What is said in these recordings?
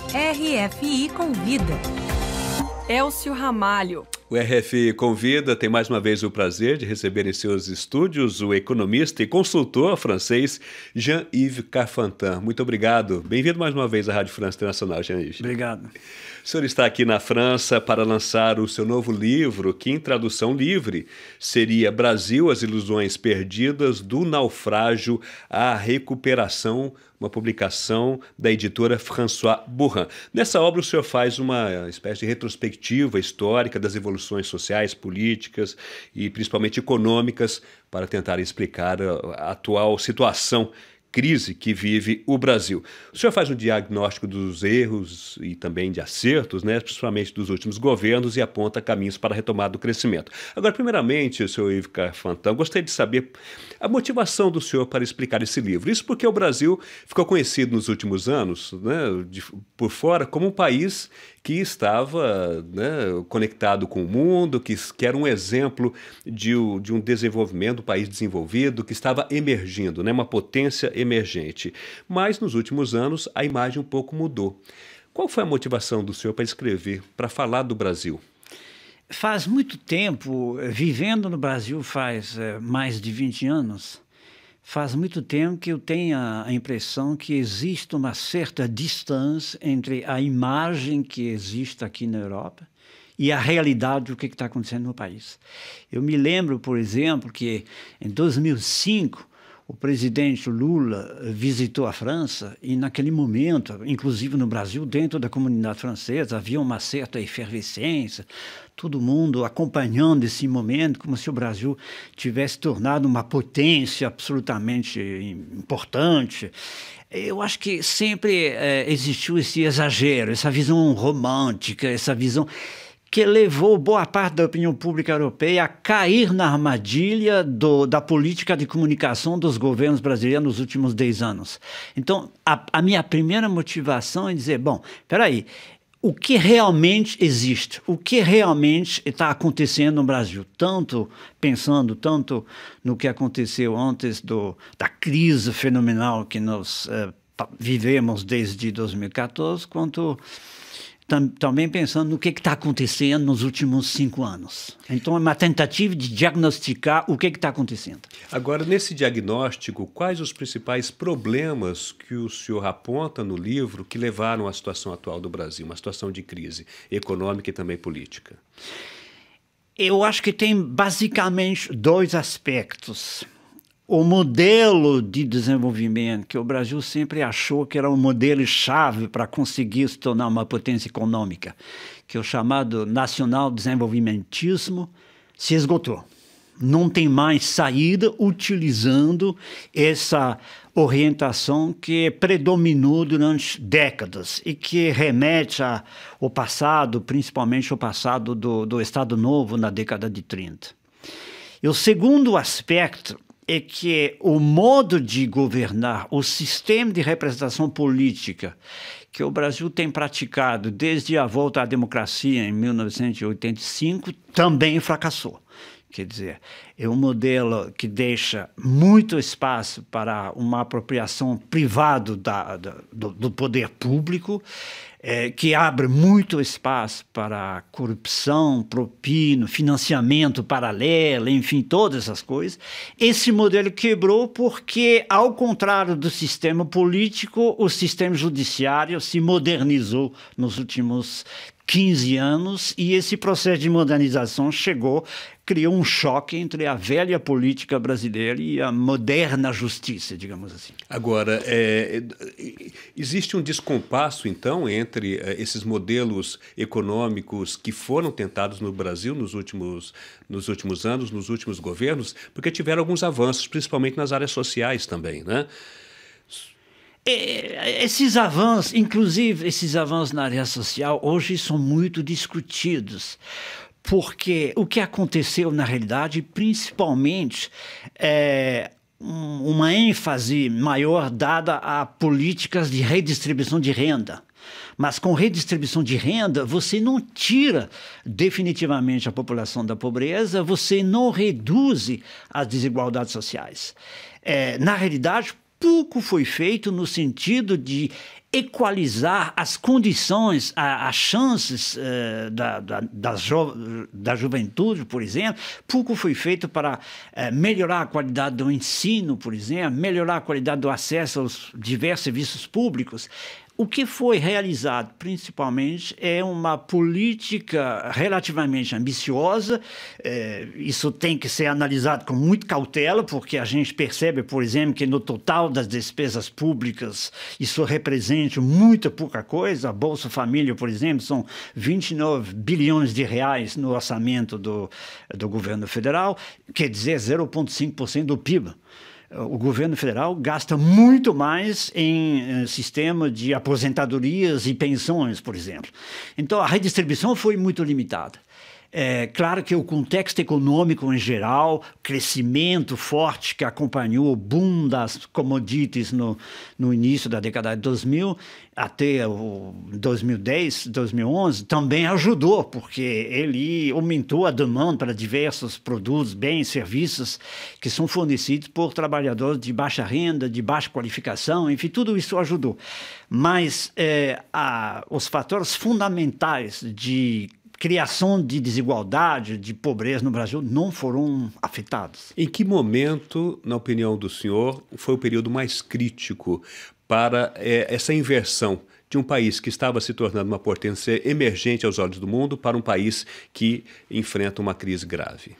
RFI Convida. Elcio Ramalho. O RFI Convida tem mais uma vez o prazer de receber em seus estúdios o economista e consultor francês Jean-Yves Carfantin. Muito obrigado. Bem-vindo mais uma vez à Rádio França Internacional, Jean-Yves. Obrigado. O senhor está aqui na França para lançar o seu novo livro, que em tradução livre seria Brasil, as ilusões perdidas, do naufrágio à recuperação, uma publicação da editora François Bourrin. Nessa obra o senhor faz uma espécie de retrospectiva histórica das evoluções sociais, políticas e principalmente econômicas para tentar explicar a atual situação, crise que vive o Brasil. O senhor faz um diagnóstico dos erros e também de acertos, né, principalmente dos últimos governos, e aponta caminhos para a retomada do crescimento. Agora, primeiramente, senhor Yves Carfantin, gostaria de saber a motivação do senhor para explicar esse livro. Isso porque o Brasil ficou conhecido nos últimos anos, né, por fora, como um país que estava, né, conectado com o mundo, que era um exemplo de um desenvolvimento, um país desenvolvido, que estava emergindo, né, uma potência emergente. Mas nos últimos anos a imagem um pouco mudou. Qual foi a motivação do senhor para escrever, para falar do Brasil? Faz muito tempo, vivendo no Brasil faz mais de 20 anos, faz muito tempo que eu tenho a impressão que existe uma certa distância entre a imagem que existe aqui na Europa e a realidade do que está acontecendo no país. Eu me lembro, por exemplo, que em 2005, o presidente Lula visitou a França e, naquele momento, inclusive no Brasil, dentro da comunidade francesa, havia uma certa efervescência, todo mundo acompanhando esse momento, como se o Brasil tivesse tornado uma potência absolutamente importante. Eu acho que sempre existiu esse exagero, essa visão romântica, essa visão que levou boa parte da opinião pública europeia a cair na armadilha da política de comunicação dos governos brasileiros nos últimos 10 anos. Então, a minha primeira motivação é dizer, bom, espera aí, o que realmente existe, o que realmente está acontecendo no Brasil, pensando tanto no que aconteceu antes da crise fenomenal que nós vivemos desde 2014, quanto também pensando no que está acontecendo nos últimos 5 anos. Então, é uma tentativa de diagnosticar o que está acontecendo. Agora, nesse diagnóstico, quais os principais problemas que o senhor aponta no livro que levaram à situação atual do Brasil, uma situação de crise econômica e também política? Eu acho que tem basicamente 2 aspectos. O modelo de desenvolvimento que o Brasil sempre achou que era um modelo-chave para conseguir se tornar uma potência econômica, que é o chamado nacional desenvolvimentismo, se esgotou. Não tem mais saída utilizando essa orientação que predominou durante décadas e que remete ao passado, principalmente ao passado do Estado Novo na década de 30. E o segundo aspecto é que o modo de governar, o sistema de representação política que o Brasil tem praticado desde a volta à democracia em 1985 também fracassou. Quer dizer, é um modelo que deixa muito espaço para uma apropriação privada do poder público, que abre muito espaço para corrupção, propina, financiamento paralelo, enfim, todas essas coisas. Esse modelo quebrou porque, ao contrário do sistema político, o sistema judiciário se modernizou nos últimos 15 anos e esse processo de modernização criou um choque entre a velha política brasileira e a moderna justiça, digamos assim. Agora, existe um descompasso, então, entre esses modelos econômicos que foram tentados no Brasil nos últimos anos, nos últimos governos, porque tiveram alguns avanços, principalmente nas áreas sociais também, né? Esses avanços, inclusive esses avanços na área social, hoje são muito discutidos, porque o que aconteceu na realidade, principalmente, uma ênfase maior dada a políticas de redistribuição de renda. Mas com redistribuição de renda, você não tira definitivamente a população da pobreza, você não reduz as desigualdades sociais. Na realidade, pouco foi feito no sentido de equalizar as condições, as chances da juventude, por exemplo. Pouco foi feito para melhorar a qualidade do ensino, por exemplo, melhorar a qualidade do acesso aos diversos serviços públicos. O que foi realizado, principalmente, é uma política relativamente ambiciosa. Isso tem que ser analisado com muita cautela, porque a gente percebe, por exemplo, que no total das despesas públicas isso representa muito pouca coisa. A Bolsa Família, por exemplo, são 29 bilhões de reais no orçamento do governo federal, quer dizer 0,5% do PIB. O governo federal gasta muito mais em sistema de aposentadorias e pensões, por exemplo. Então, a redistribuição foi muito limitada. É claro que o contexto econômico em geral, crescimento forte que acompanhou o boom das commodities no início da década de 2000 até o 2010, 2011, também ajudou, porque ele aumentou a demanda para diversos produtos, bens, serviços que são fornecidos por trabalhadores de baixa renda, de baixa qualificação, enfim, tudo isso ajudou. Mas os fatores fundamentais de criação de desigualdade, de pobreza no Brasil não foram afetados. Em que momento, na opinião do senhor, foi o período mais crítico para essa inversão de um país que estava se tornando uma potência emergente aos olhos do mundo para um país que enfrenta uma crise grave?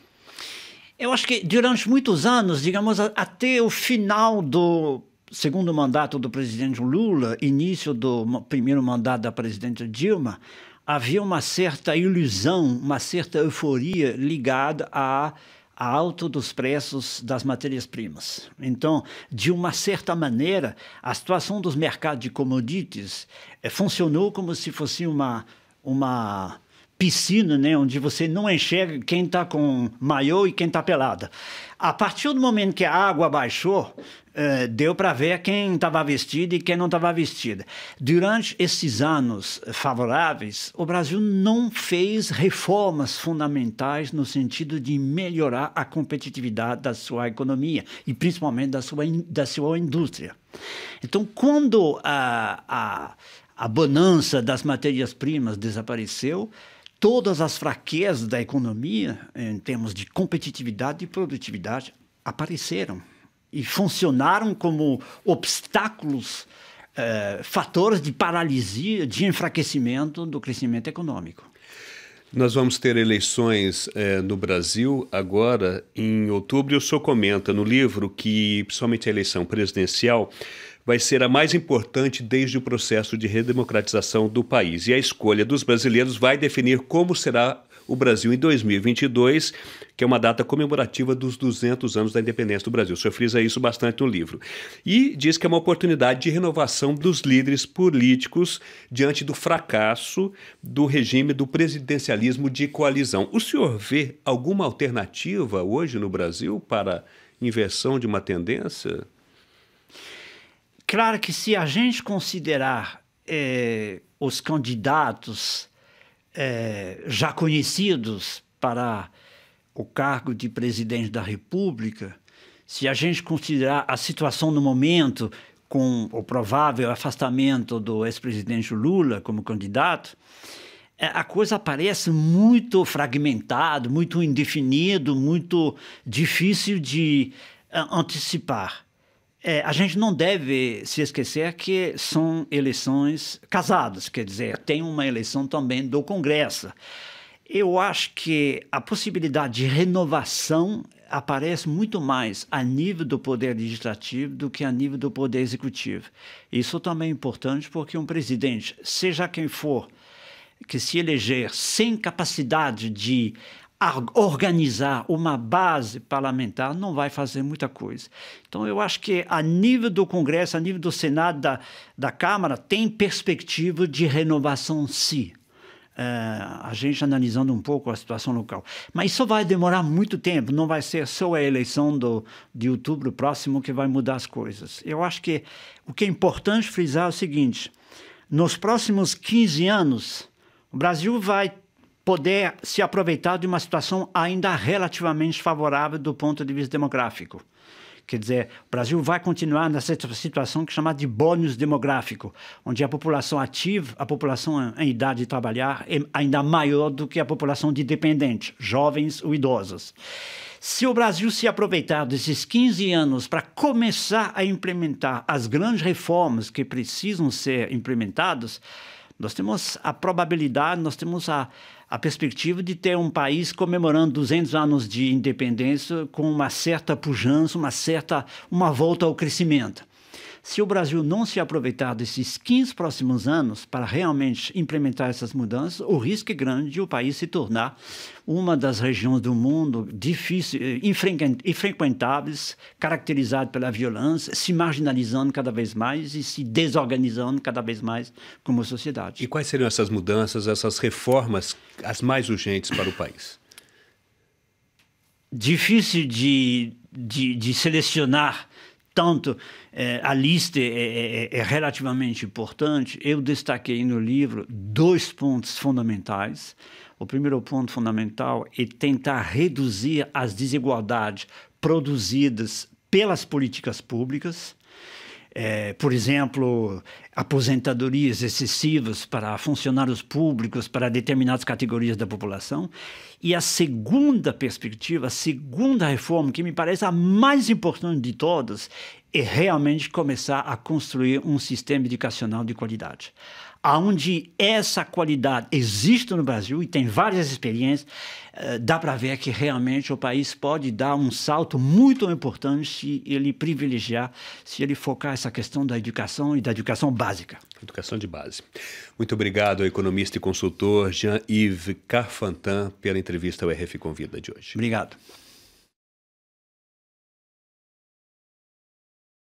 Eu acho que durante muitos anos, digamos, até o final do segundo mandato do presidente Lula, início do primeiro mandato da presidente Dilma, havia uma certa ilusão, uma certa euforia ligada à alta dos preços das matérias-primas. Então, de uma certa maneira, a situação dos mercados de commodities funcionou como se fosse uma piscina, né, onde você não enxerga quem está com maiô e quem está pelada. A partir do momento que a água baixou, deu para ver quem estava vestido e quem não estava vestido. Durante esses anos favoráveis, o Brasil não fez reformas fundamentais no sentido de melhorar a competitividade da sua economia e principalmente da sua indústria. Então, quando a bonança das matérias-primas desapareceu, todas as fraquezas da economia, em termos de competitividade e produtividade, apareceram e funcionaram como obstáculos, fatores de paralisia, de enfraquecimento do crescimento econômico. Nós vamos ter eleições no Brasil agora, em outubro, e o senhor comenta no livro que, principalmente a eleição presidencial, vai ser a mais importante desde o processo de redemocratização do país. E a escolha dos brasileiros vai definir como será o Brasil em 2022, que é uma data comemorativa dos 200 anos da independência do Brasil. O senhor frisa isso bastante no livro. E diz que é uma oportunidade de renovação dos líderes políticos diante do fracasso do regime do presidencialismo de coalizão. O senhor vê alguma alternativa hoje no Brasil para inversão de uma tendência? Claro que se a gente considerar os candidatos já conhecidos para o cargo de presidente da República, se a gente considerar a situação no momento com o provável afastamento do ex-presidente Lula como candidato, a coisa parece muito fragmentada, muito indefinido, muito difícil de antecipar. A gente não deve se esquecer que são eleições casadas, quer dizer, tem uma eleição também do Congresso. Eu acho que a possibilidade de renovação aparece muito mais a nível do poder legislativo do que a nível do poder executivo. Isso também é importante porque um presidente, seja quem for, que se eleger sem capacidade de organizar uma base parlamentar não vai fazer muita coisa. Então, eu acho que a nível do Congresso, a nível do Senado, da Câmara, tem perspectiva de renovação, sim. A gente analisando um pouco a situação local. Mas isso vai demorar muito tempo, não vai ser só a eleição de outubro próximo que vai mudar as coisas. Eu acho que o que é importante frisar é o seguinte: nos próximos 15 anos, o Brasil vai poder se aproveitar de uma situação ainda relativamente favorável do ponto de vista demográfico. Quer dizer, o Brasil vai continuar nessa situação que é chamada de bônus demográfico, onde a população ativa, a população em idade de trabalhar, é ainda maior do que a população de dependente, jovens ou idosos. Se o Brasil se aproveitar desses 15 anos para começar a implementar as grandes reformas que precisam ser implementadas, nós temos a probabilidade, nós temos a perspectiva de ter um país comemorando 200 anos de independência com uma certa pujança, uma volta ao crescimento. Se o Brasil não se aproveitar desses 15 próximos anos para realmente implementar essas mudanças, o risco é grande de o país se tornar uma das regiões do mundo difíceis, infrequentáveis, caracterizada pela violência, se marginalizando cada vez mais e se desorganizando cada vez mais como sociedade. E quais seriam essas mudanças, essas reformas, as mais urgentes para o país? Difícil de selecionar. Tanto, a lista é relativamente importante. Eu destaquei no livro 2 pontos fundamentais. O primeiro ponto fundamental é tentar reduzir as desigualdades produzidas pelas políticas públicas. Por exemplo, aposentadorias excessivas para funcionários públicos, para determinadas categorias da população. E a segunda perspectiva, a segunda reforma, que me parece a mais importante de todas, é realmente começar a construir um sistema educacional de qualidade. Onde essa qualidade existe no Brasil, e tem várias experiências, dá para ver que realmente o país pode dar um salto muito importante se ele privilegiar, se ele focar essa questão da educação e da educação básica. Educação de base. Muito obrigado ao economista e consultor Jean-Yves Carfantin pela entrevista ao RF Convida de hoje. Obrigado.